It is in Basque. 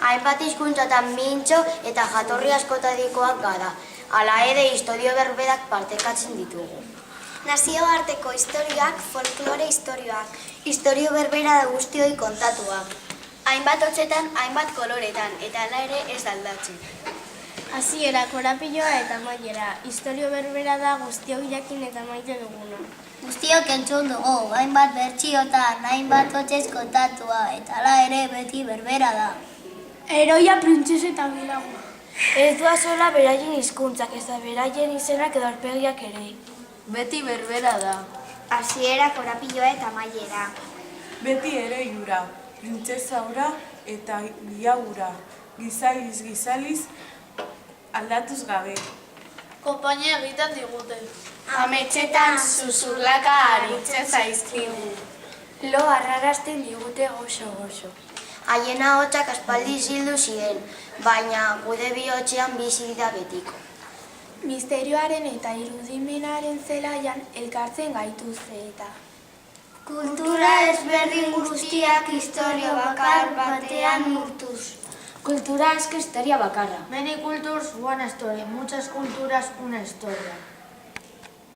Hainbat hizkuntzatan mintzo eta jatorri askotadikoak gara. Hala ere, istorio berberak partekatzen ditugu. Nazioarteko istorioak, folklore istorioak. Istorio berbera da guztioi kontatuak. Hainbat hotzetan, hainbat koloretan, eta hala ere ez aldatzen. Hasiera, korapilloa eta amaiera. Istorio berbera da guztiok jakin eta maite duguna. Guztiok entzun dugu, hainbat bertsiotan, hainbat hotzez kontatua, eta hala ere beti berbera da. Heroia, printzesa eta bilagoa. Ez doa sola beraien hizkuntzak, ez da beraien izenak edo aurpegiak ere. Beti berbera da. Hasiera, korapilloa eta amaiera. Beti ere jura, printzesaura eta biagura, gizaliz aldatuz gabe. Konpainia egiten digute. Ametxetan zuzurlaka aritzen zaizkigu. Lo harrarazten digute goxo. Haien ahotsak aspaldi zildu ziren, baina gude bihotzean bizi da betiko. Misterioaren eta irudimenaren zelaian elkartzen gaituzte eta. Kultura ezberdin guztiak historia bakar batean murtuz. Cultura es que historia bakarra. Many cultures, one story. Muchas culturas, una historia.